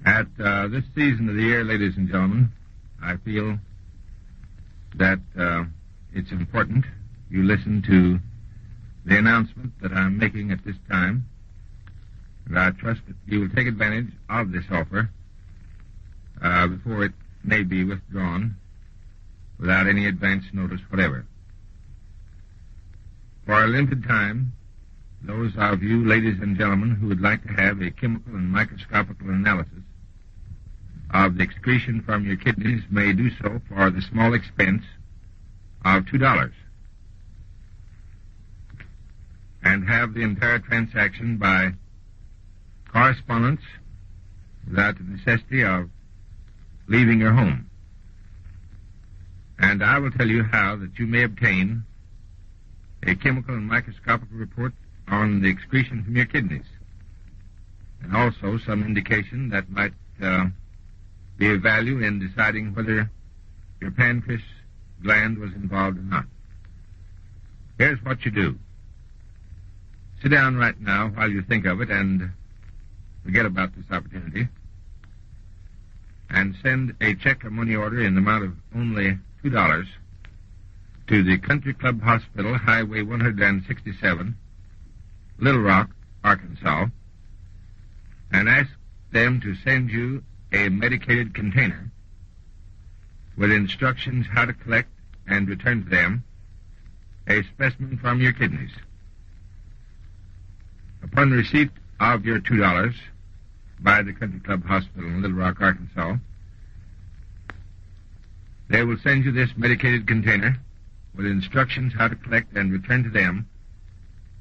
At this season of the year, ladies and gentlemen, I feel that it's important you listen to the announcement that I'm making at this time, and I trust that you will take advantage of this offer before it may be withdrawn without any advance notice whatever. For a limited time, those of you, ladies and gentlemen, who would like to have a chemical and microscopical analysis of the excretion from your kidneys may do so for the small expense of $2 and have the entire transaction by correspondence without the necessity of leaving your home. And I will tell you how that you may obtain a chemical and microscopical report on the excretion from your kidneys, and also some indication that might be of value in deciding whether your pancreas gland was involved or not. Here's what you do. Sit down right now while you think of it and forget about this opportunity, and send a check or money order in the amount of only $2 to the Country Club Hospital, Highway 167, Little Rock, Arkansas, and ask them to send you a medicated container with instructions how to collect and return to them a specimen from your kidneys. Upon receipt of your $2 by the Country Club Hospital in Little Rock, Arkansas, they will send you this medicated container with instructions how to collect and return to them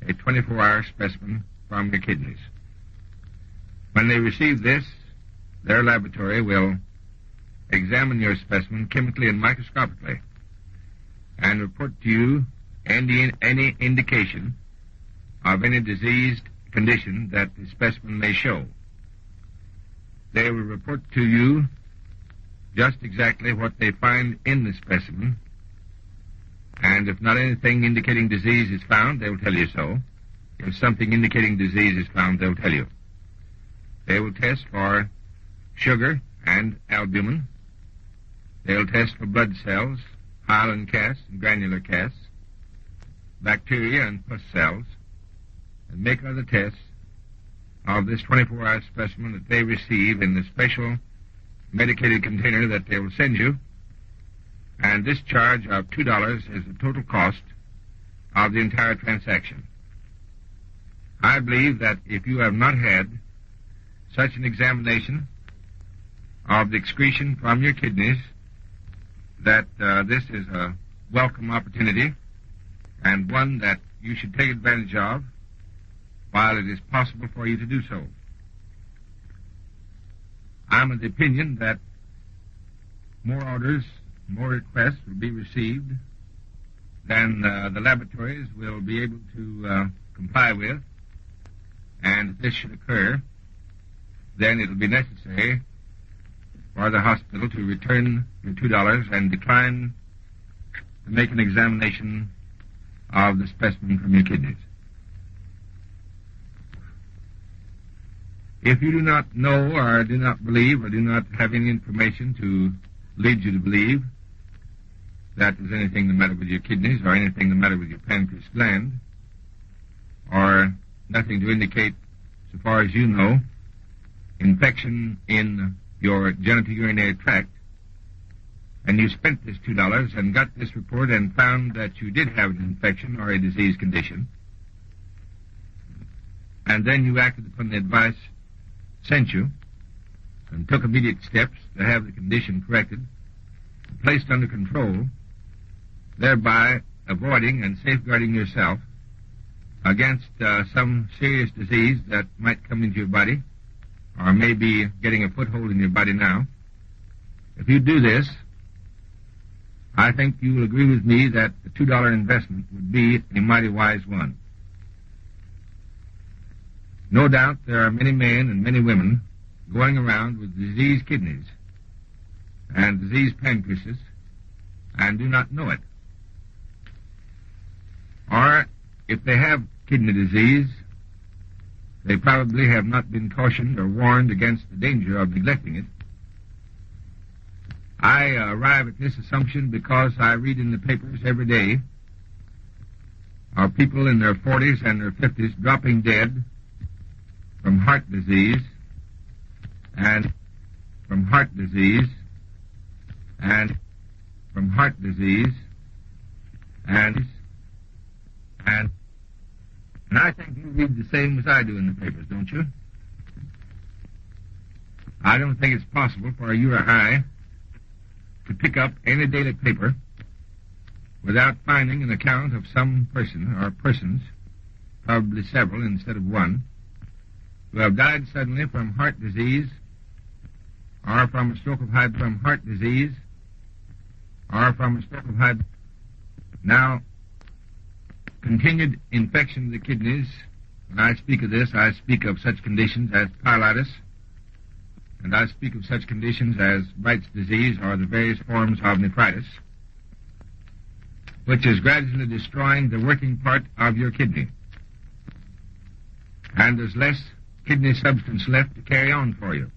a 24-hour specimen from your kidneys. When they receive this, their laboratory will examine your specimen chemically and microscopically and report to you any indication of any diseased condition that the specimen may show. They will report to you just exactly what they find in the specimen, and if not anything indicating disease is found, they will tell you so. If something indicating disease is found, they'll tell you. They will test for sugar and albumin. They'll test for blood cells, hyaline casts and granular casts, bacteria and pus cells, and make other tests of this 24-hour specimen that they receive in the special medicated container that they will send you, and this charge of $2 is the total cost of the entire transaction. I believe that if you have not had such an examination of the excretion from your kidneys, that this is a welcome opportunity and one that you should take advantage of while it is possible for you to do so. I'm of the opinion that more orders, more requests will be received than the laboratories will be able to comply with, and if this should occur, then it will be necessary for the hospital to return your $2 and decline to make an examination of the specimen from your kidneys. If you do not know or do not believe or do not have any information to lead you to believe that there's anything the matter with your kidneys or anything the matter with your pancreas gland, or nothing to indicate, so far as you know, infection in your genitourinary tract, and you spent this $2 and got this report and found that you did have an infection or a disease condition, and then you acted upon the advice sent you and took immediate steps to have the condition corrected and placed under control, thereby avoiding and safeguarding yourself against some serious disease that might come into your body or may be getting a foothold in your body now. If you do this, I think you will agree with me that the $2 investment would be a mighty wise one. No doubt there are many men and many women going around with diseased kidneys and diseased pancreases and do not know it. Or if they have kidney disease, they probably have not been cautioned or warned against the danger of neglecting it. I arrive at this assumption because I read in the papers every day of people in their 40s and their 50s dropping dead from heart disease and from heart disease and from heart disease and I think you read the same as I do in the papers, don't you? I don't think it's possible for you or I to pick up any daily paper without finding an account of some person or persons, probably several instead of one, who have died suddenly from heart disease or from a stroke of from heart disease or from a stroke of Now, continued infection of the kidneys, when I speak of this, I speak of such conditions as pyelitis, and I speak of such conditions as Bright's disease or the various forms of nephritis, which is gradually destroying the working part of your kidney. And there's less kidney substance left to carry on for you.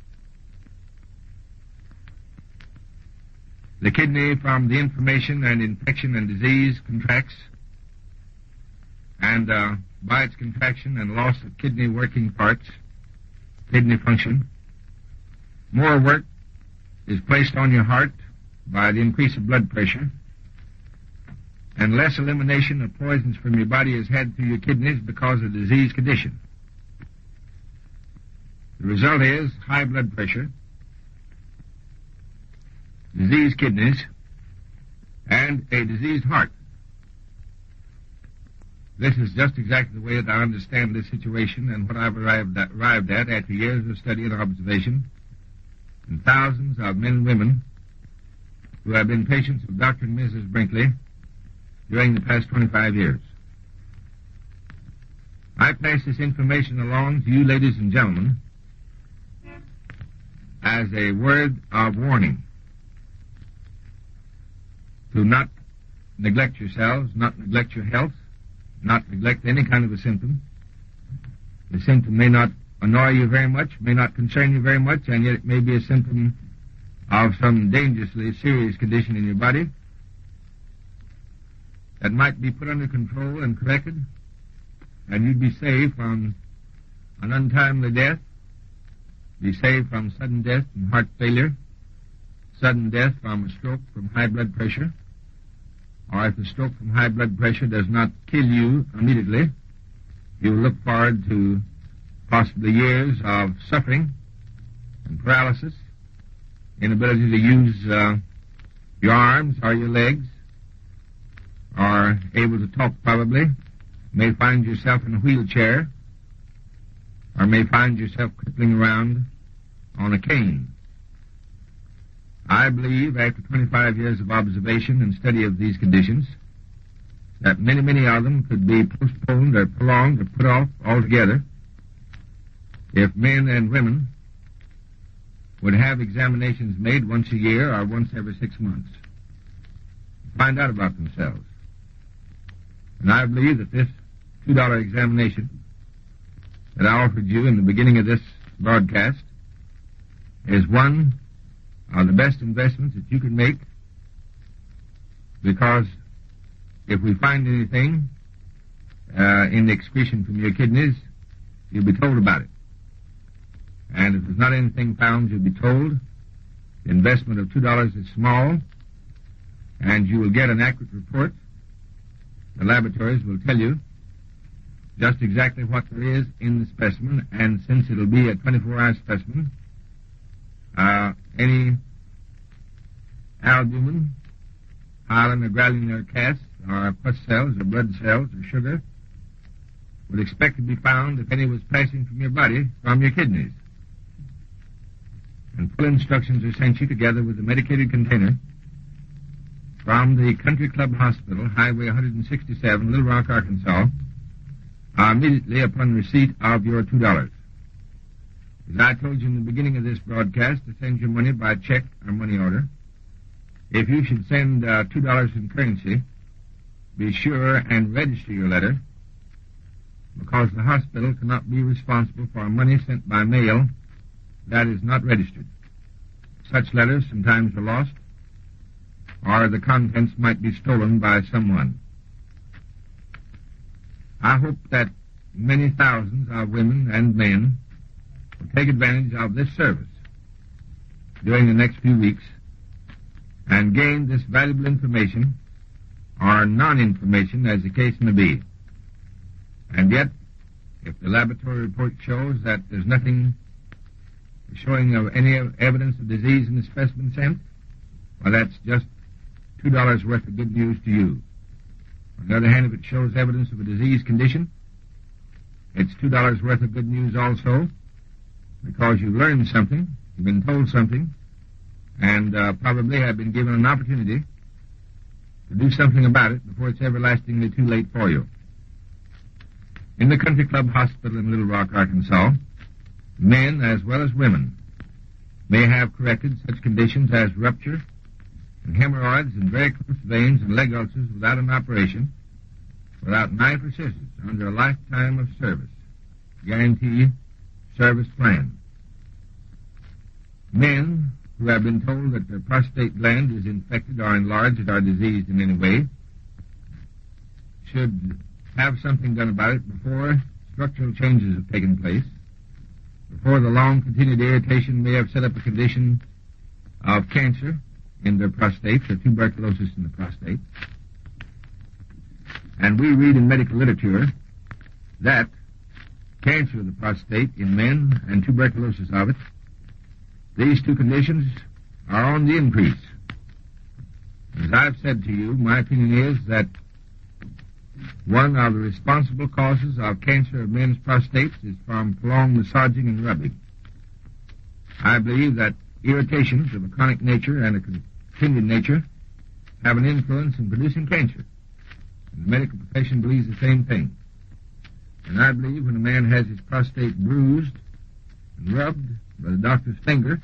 The kidney, from the inflammation and infection and disease, contracts, and by its contraction and loss of kidney working parts, kidney function, more work is placed on your heart by the increase of blood pressure, and less elimination of poisons from your body is had through your kidneys because of the disease condition. The result is high blood pressure, diseased kidneys, and a diseased heart. This is just exactly the way that I understand this situation and what I've arrived at after years of study and observation, and thousands of men and women who have been patients of Dr. and Mrs. Brinkley during the past 25 years. I pass this information along to you, ladies and gentlemen, as a word of warning to not neglect yourselves, not neglect your health, not neglect any kind of a symptom. The symptom may not annoy you very much, may not concern you very much, and yet it may be a symptom of some dangerously serious condition in your body that might be put under control and corrected, and you'd be saved from an untimely death, be saved from sudden death from heart failure, sudden death from a stroke from high blood pressure, or if a stroke from high blood pressure does not kill you immediately, you will look forward to possibly years of suffering and paralysis, inability to use your arms or your legs, or able to talk probably, may find yourself in a wheelchair, or may find yourself crippling around on a cane. I believe, after 25 years of observation and study of these conditions, that many, many of them could be postponed or prolonged or put off altogether if men and women would have examinations made once a year or once every 6 months to find out about themselves. And I believe that this $2 examination that I offered you in the beginning of this broadcast is one of the best investments that you can make, because if we find anything in the excretion from your kidneys, you'll be told about it. And if there's not anything found, you'll be told. The investment of $2 is small, and you will get an accurate report. The laboratories will tell you just exactly what there is in the specimen, and since it'll be a 24-hour specimen, any albumin, hyaline or granular casts, or pus cells, or blood cells, or sugar, would expect to be found if any was passing from your body from your kidneys. And full instructions are sent you together with the medicated container from the Country Club Hospital, Highway 167, Little Rock, Arkansas, immediately upon receipt of your $2. As I told you in the beginning of this broadcast, to send your money by check or money order. If you should send $2 in currency, be sure and register your letter because the hospital cannot be responsible for money sent by mail that is not registered. Such letters sometimes are lost, or the contents might be stolen by someone. I hope that many thousands of women and men will take advantage of this service during the next few weeks and gain this valuable information or non-information as the case may be. And yet, if the laboratory report shows that there's nothing showing of any evidence of disease in the specimen sent, well, that's just $2 worth of good news to you. On the other hand, if it shows evidence of a disease condition, it's $2 worth of good news also, because you've learned something, you've been told something, and probably have been given an opportunity to do something about it before it's everlastingly too late for you. In the Country Club Hospital in Little Rock, Arkansas, men as well as women may have corrected such conditions as rupture and hemorrhoids and varicose veins and leg ulcers without an operation, without knife or scissors, under a lifetime of service. Guarantee service plan. Men who have been told that their prostate gland is infected or enlarged or diseased in any way should have something done about it before structural changes have taken place, before the long continued irritation may have set up a condition of cancer in their prostates or tuberculosis in the prostate. And we read in medical literature that cancer of the prostate in men and tuberculosis of it, these two conditions are on the increase. As I've said to you, my opinion is that one of the responsible causes of cancer of men's prostates is from prolonged massaging and rubbing. I believe that irritations of a chronic nature and a continued nature have an influence in producing cancer. And the medical profession believes the same thing. And I believe when a man has his prostate bruised and rubbed by the doctor's finger,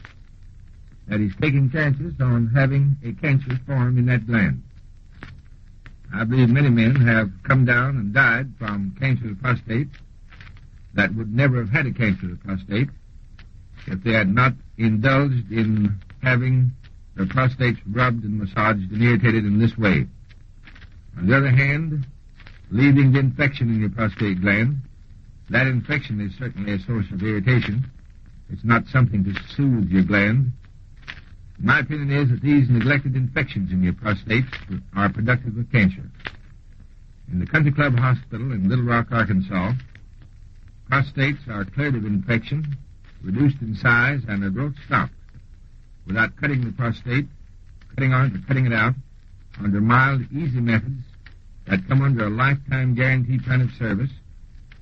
that he's taking chances on having a cancer form in that gland. I believe many men have come down and died from cancer of the prostate that would never have had a cancer of the prostate if they had not indulged in having their prostates rubbed and massaged and irritated in this way. On the other hand, leaving the infection in your prostate gland, that infection is certainly a source of irritation. It's not something to soothe your gland. My opinion is that these neglected infections in your prostate are productive of cancer. In the Country Club Hospital in Little Rock, Arkansas, prostates are cleared of infection, reduced in size, and their growth stopped without cutting the prostate, cutting on it or cutting it out, under mild, easy methods that come under a lifetime guarantee plan of service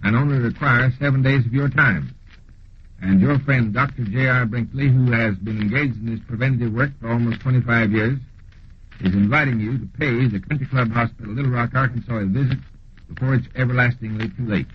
and only require 7 days of your time. And your friend, Dr. J.R. Brinkley, who has been engaged in this preventative work for almost 25 years, is inviting you to pay the Country Club Hospital, Little Rock, Arkansas, a visit before it's everlastingly too late.